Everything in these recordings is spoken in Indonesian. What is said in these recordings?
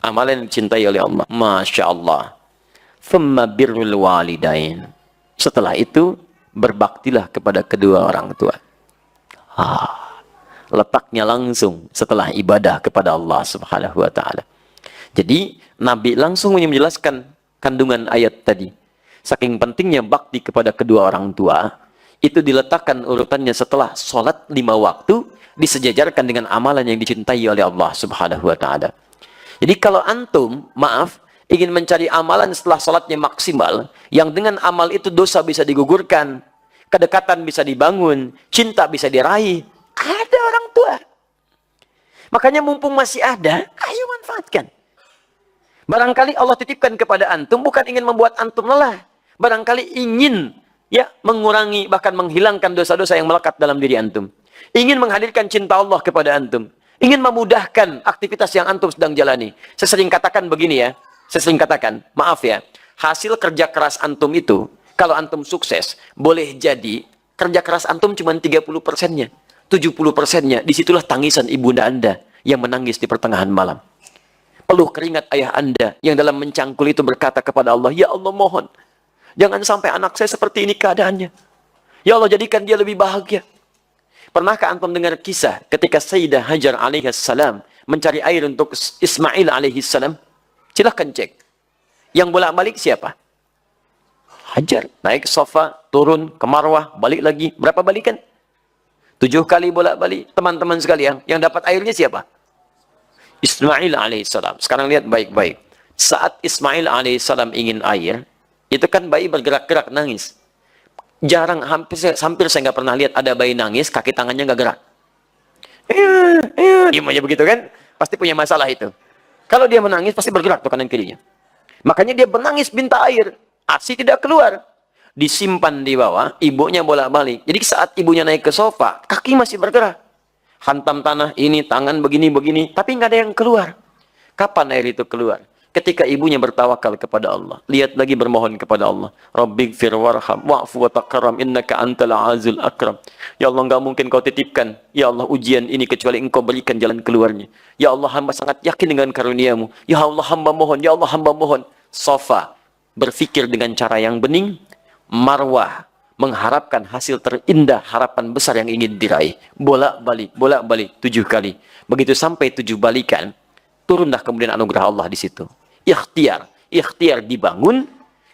Amalan yang dicintai oleh Allah. Masya Allah. Thumma birrul walidain. Setelah itu, berbaktilah kepada kedua orang tua. Letaknya langsung setelah ibadah kepada Allah Subhanahu wa ta'ala. Jadi, Nabi langsung menjelaskan kandungan ayat tadi. Saking pentingnya bakti kepada kedua orang tua, itu diletakkan urutannya setelah sholat 5 waktu, disejajarkan dengan amalan yang dicintai oleh Allah Subhanahu wa ta'ala. Jadi kalau antum, maaf, ingin mencari amalan setelah sholatnya maksimal, yang dengan amal itu dosa bisa digugurkan, kedekatan bisa dibangun, cinta bisa diraih, ada orang tua. Makanya mumpung masih ada, ayo manfaatkan. Barangkali Allah titipkan kepada antum bukan ingin membuat antum lelah. Barangkali ingin mengurangi bahkan menghilangkan dosa-dosa yang melekat dalam diri antum. Ingin menghadirkan cinta Allah kepada antum. Ingin memudahkan aktivitas yang antum sedang jalani. Saya sering katakan begini ya. Saya sering katakan, maaf ya. Hasil kerja keras antum itu, kalau antum sukses, boleh jadi kerja keras antum cuma 30%-nya. 70%-nya, disitulah tangisan ibunda Anda yang menangis di pertengahan malam. Peluh keringat ayah Anda yang dalam mencangkul itu berkata kepada Allah, ya Allah mohon, jangan sampai anak saya seperti ini keadaannya. Ya Allah jadikan dia lebih bahagia. Pernahkah antum dengar kisah ketika Sayyidah Hajar alaihissalam mencari air untuk Ismail alaihissalam? Silahkan cek. Yang bolak-balik siapa? Hajar. Naik sofa, turun ke Marwah, balik lagi. Berapa balikan? 7 kali bolak-balik. Teman-teman sekalian, yang dapat airnya siapa? Ismail alaihissalam. Sekarang lihat baik-baik. Saat Ismail alaihissalam ingin air, itu kan bayi bergerak-gerak nangis. Jarang, hampir saya nggak pernah lihat ada bayi nangis, kaki tangannya nggak gerak. Diam aja begitu kan? Pasti punya masalah itu. Kalau dia menangis, pasti bergerak tuh kanan kirinya. Makanya dia menangis minta air. ASI tidak keluar. Disimpan di bawah, ibunya bolak-balik. Jadi saat ibunya naik ke sofa, kaki masih bergerak. Hantam tanah, ini, tangan begini-begini. Tapi nggak ada yang keluar. Kapan air itu keluar? Ketika ibunya bertawakal kepada Allah. Lihat lagi bermohon kepada Allah. Rabbighfir warham wa'fu wa takaram innaka antal azul akram. Ya Allah, enggak mungkin kau titipkan, ya Allah, ujian ini kecuali engkau berikan jalan keluarnya. Ya Allah, hamba sangat yakin dengan karuniamu. Ya Allah, hamba mohon. Ya Allah, hamba mohon. Sofa berpikir dengan cara yang bening. Marwah mengharapkan hasil terindah, harapan besar yang ingin diraih. Bolak-balik 7 kali. Begitu sampai 7 balikan, turunlah kemudian anugerah Allah di situ. Ikhtiar dibangun,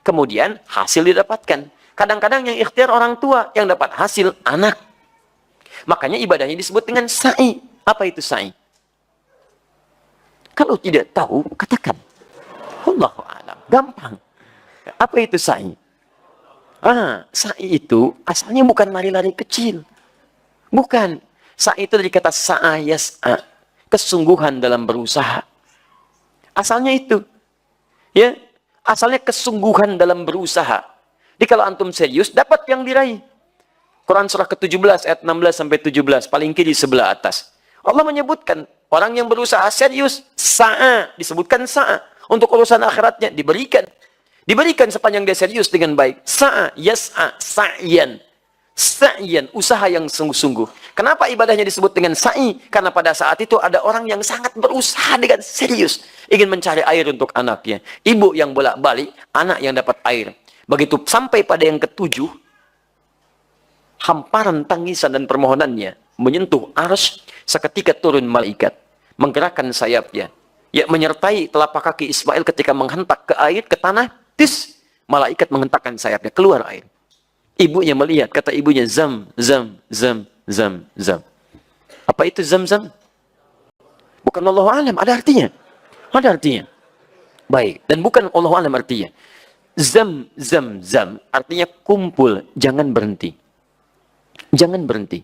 kemudian hasil didapatkan. Kadang-kadang yang ikhtiar orang tua, yang dapat hasil anak. Makanya ibadahnya disebut dengan sa'i. Apa itu sa'i? Kalau tidak tahu, katakan. Allahu a'lam. Gampang. Apa itu sa'i? Sa'i itu asalnya bukan lari-lari kecil. Bukan. Sa'i itu dari kata sa'a yas'a. Kesungguhan dalam berusaha. Asalnya itu. Ya, asalnya kesungguhan dalam berusaha. Jadi kalau antum serius, dapat yang diraih. Quran surah ke-17 ayat 16 sampai 17, paling kiri sebelah atas. Allah menyebutkan orang yang berusaha serius, sa'a, disebutkan sa'a. Untuk urusan akhiratnya diberikan. Diberikan sepanjang dia serius dengan baik. Sa'a, yas'a, sa'yan. Sa'yan, usaha yang sungguh-sungguh. Kenapa ibadahnya disebut dengan sa'i? Karena pada saat itu ada orang yang sangat berusaha dengan serius. Ingin mencari air untuk anaknya. Ibu yang bolak-balik, anak yang dapat air. Begitu sampai pada yang ke-7, hamparan tangisan dan permohonannya menyentuh arsy, seketika turun malaikat. Menggerakkan sayapnya. Ya, menyertai telapak kaki Ismail ketika menghentak ke air, ke tanah. Malaikat menghentakkan sayapnya, keluar air. Ibunya melihat, kata ibunya, zam. Apa itu zam? Bukan Allahu a'lam, ada artinya. Ada artinya. Baik, dan bukan Allahu a'lam artinya. Zam, artinya kumpul, jangan berhenti. Jangan berhenti.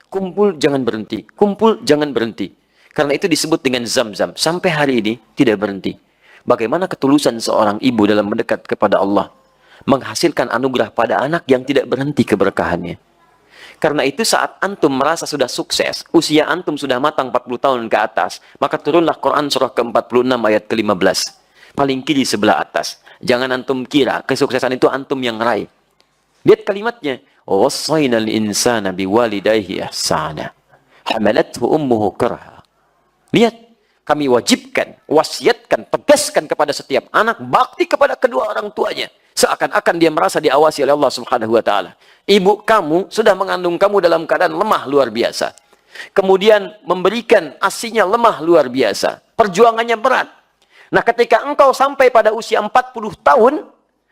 Kumpul, jangan berhenti. Kumpul, jangan berhenti. Karena itu disebut dengan zam. Sampai hari ini, tidak berhenti. Bagaimana ketulusan seorang ibu dalam mendekat kepada Allah. Menghasilkan anugerah pada anak yang tidak berhenti keberkahannya. Karena itu saat antum merasa sudah sukses, usia antum sudah matang 40 tahun ke atas, maka turunlah Quran surah ke-46 ayat ke-15. Paling kiri sebelah atas. Jangan antum kira kesuksesan itu antum yang raih. Lihat kalimatnya. وَوَصَّيْنَا الْإِنسَانَ بِوَالِدَيْهِ إِحْسَانًا حَمَلَتْهُ أُمُّهُ كَرْهًا. Lihat, kami wajibkan, wasiat sampaikan, tegaskan kepada setiap anak, bakti kepada kedua orang tuanya. Seakan-akan dia merasa diawasi oleh Allah Subhanahu wa taala. Ibu kamu sudah mengandung kamu dalam keadaan lemah luar biasa. Kemudian memberikan ASINya lemah luar biasa. Perjuangannya berat. Nah, ketika engkau sampai pada usia 40 tahun,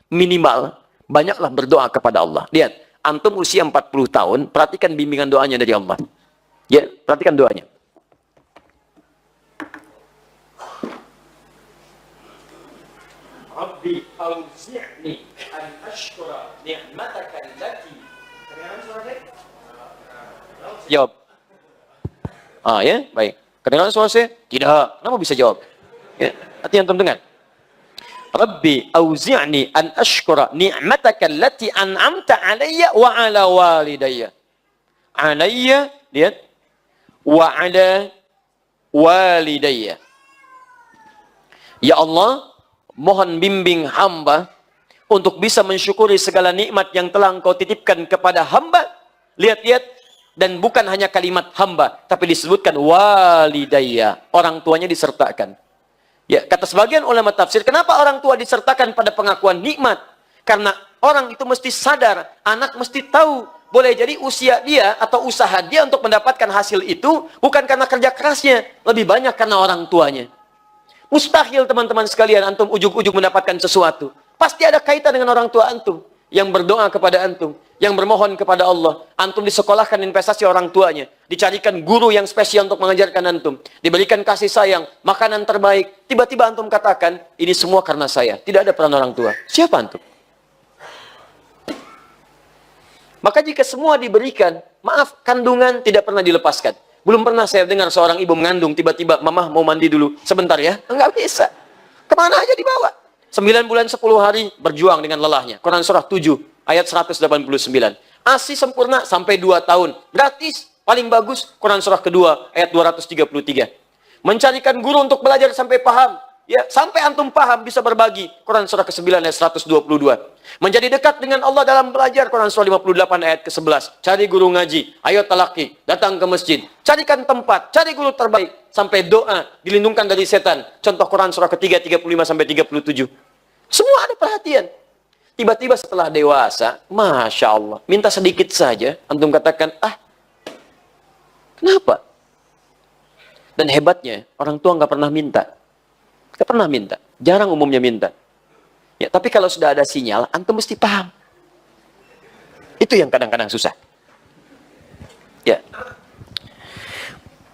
minimal, banyaklah berdoa kepada Allah. Lihat, antum usia 40 tahun, perhatikan bimbingan doanya dari Allah. Ya, perhatikan doanya. Rabbi auzi'ni an ashkura ni'mataka allati. Jawab. Ya, baik. Kedengaran suara saya? Tidak. Kenapa bisa jawab? Ya, hati antum dengar. Rabbi auzi'ni an ashkura ni'mataka allati an'amta 'alayya wa 'ala walidayya. 'Alayya, lihat. Wa 'ala walidayya. Ya Allah, mohon bimbing hamba untuk bisa mensyukuri segala nikmat yang telah Engkau titipkan kepada hamba. Lihat-lihat, dan bukan hanya kalimat hamba, tapi disebutkan walidayya, orang tuanya disertakan. Ya, kata sebagian ulama tafsir, kenapa orang tua disertakan pada pengakuan nikmat? Karena orang itu mesti sadar, anak mesti tahu, boleh jadi usia dia atau usaha dia untuk mendapatkan hasil itu bukan karena kerja kerasnya, lebih banyak karena orang tuanya. Mustahil teman-teman sekalian antum ujuk-ujuk mendapatkan sesuatu. Pasti ada kaitan dengan orang tua antum yang berdoa kepada antum, yang bermohon kepada Allah. Antum disekolahkan investasi orang tuanya, dicarikan guru yang spesial untuk mengajarkan antum, diberikan kasih sayang, makanan terbaik. Tiba-tiba antum katakan, ini semua karena saya. Tidak ada peran orang tua. Siapa antum? Maka jika semua diberikan, maaf, kandungan tidak pernah dilepaskan. Belum pernah saya dengar seorang ibu mengandung, tiba-tiba, mama mau mandi dulu, sebentar ya. Enggak bisa. Kemana aja dibawa. 9 bulan 10 hari berjuang dengan lelahnya. Quran surah 7, ayat 189. ASI sempurna sampai 2 tahun. Gratis, paling bagus. Quran surah kedua, ayat 233. Mencarikan guru untuk belajar sampai paham. Ya, sampai antum paham bisa berbagi. Quran surah ke-9 ayat 122. Menjadi dekat dengan Allah dalam belajar. Quran surah 58 ayat ke-11. Cari guru ngaji, ayo talaki, datang ke masjid. Carikan tempat, cari guru terbaik. Sampai doa, dilindungkan dari setan. Contoh Quran surah ketiga 35 sampai 37. Semua ada perhatian. Tiba-tiba setelah dewasa, Masya Allah, minta sedikit saja. Antum katakan, kenapa? Dan hebatnya, orang tua nggak pernah minta. Nggak pernah minta. Jarang umumnya minta. Ya, tapi kalau sudah ada sinyal, antum mesti paham. Itu yang kadang-kadang susah. Ya,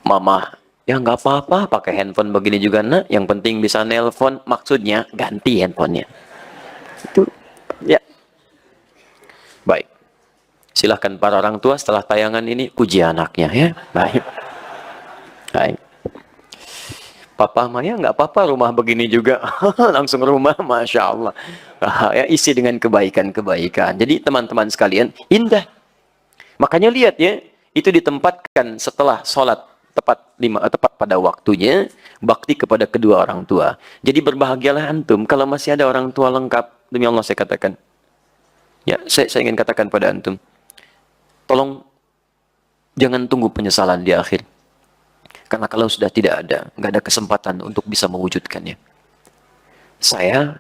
mama, ya nggak apa-apa, pakai handphone begini juga nak. Yang penting bisa nelpon, maksudnya ganti handphonenya. Itu, ya. Baik. Silahkan para orang tua setelah tayangan ini puji anaknya ya. Baik. Baik. Papa Maya nggak apa-apa rumah begini juga. Langsung rumah, Masya Allah. Ya, isi dengan kebaikan-kebaikan. Jadi teman-teman sekalian, indah. Makanya lihat ya, itu ditempatkan setelah sholat tepat pada waktunya, bakti kepada kedua orang tua. Jadi berbahagialah antum kalau masih ada orang tua lengkap. Demi Allah saya katakan. Ya, saya ingin katakan pada antum, tolong jangan tunggu penyesalan di akhir. Karena kalau sudah tidak ada, nggak ada kesempatan untuk bisa mewujudkannya. Saya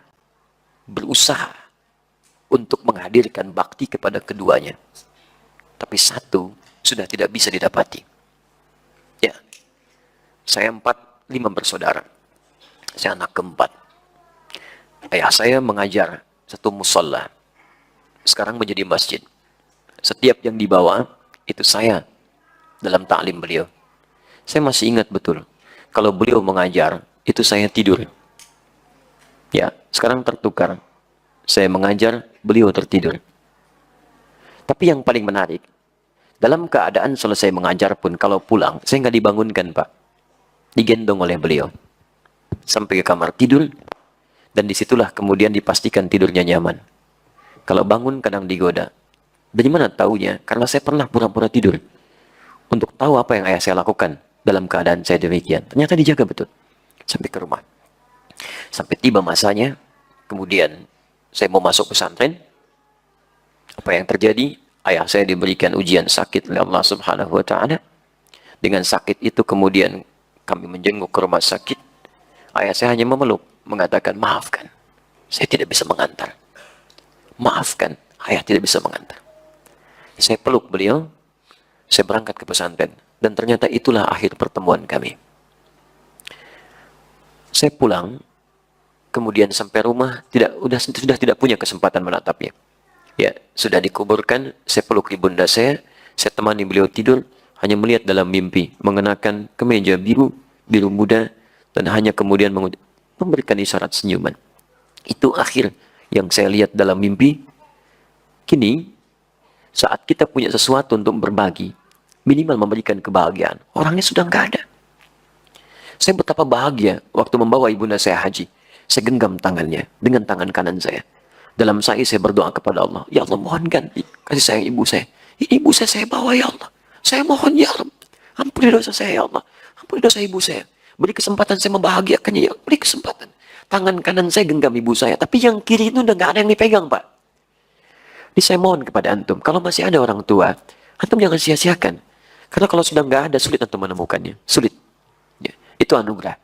berusaha untuk menghadirkan bakti kepada keduanya. Tapi satu sudah tidak bisa didapati. Ya, saya 5 bersaudara. Saya anak keempat. Ayah saya mengajar satu musola. Sekarang menjadi masjid. Setiap yang dibawa, itu saya dalam ta'lim beliau. Saya masih ingat betul, kalau beliau mengajar, itu saya tidur. Ya, sekarang tertukar. Saya mengajar, beliau tertidur. Tapi yang paling menarik, dalam keadaan selesai mengajar pun, kalau pulang, saya nggak dibangunkan, Pak. Digendong oleh beliau. Sampai ke kamar tidur, dan disitulah kemudian dipastikan tidurnya nyaman. Kalau bangun, kadang digoda. Dari mana taunya? Karena saya pernah pura-pura tidur. Untuk tahu apa yang ayah saya lakukan dalam keadaan saya demikian. Ternyata dijaga betul. Sampai ke rumah. Sampai tiba masanya, kemudian saya mau masuk pesantren. Apa yang terjadi? Ayah saya diberikan ujian sakit oleh Allah Subhanahu wa Ta'ala. Dengan sakit itu kemudian kami menjenguk ke rumah sakit. Ayah saya hanya memeluk, mengatakan, maafkan, saya tidak bisa mengantar. Maafkan, ayah tidak bisa mengantar. Saya peluk beliau, saya berangkat ke pesantren. Dan ternyata itulah akhir pertemuan kami. Saya pulang, kemudian sampai rumah, sudah tidak punya kesempatan menatapnya. Ya, sudah dikuburkan, saya peluk ibunda saya temani beliau tidur, hanya melihat dalam mimpi, mengenakan kemeja biru muda, dan hanya kemudian memberikan isyarat senyuman. Itu akhir yang saya lihat dalam mimpi. Kini, saat kita punya sesuatu untuk berbagi, minimal memberikan kebahagiaan, orangnya sudah nggak ada. Saya betapa bahagia waktu membawa ibunda saya haji. Saya genggam tangannya dengan tangan kanan saya. Dalam saya berdoa kepada Allah, ya Allah, mohon ganti kasih sayang ibu saya. Ini ibu saya bawa, ya Allah. Saya mohon, ya Allah, ampuni dosa saya, ya Allah. Ampuni dosa ibu saya. Beri kesempatan saya membahagiakannya, ya Allah. Beri kesempatan. Tangan kanan saya genggam ibu saya, tapi yang kiri itu udah nggak ada yang dipegang, Pak. Jadi saya mohon kepada antum, kalau masih ada orang tua, antum jangan sia-siakan. Karena kalau sudah nggak ada, sulit antum menemukannya. Sulit. Ya, itu anugerah.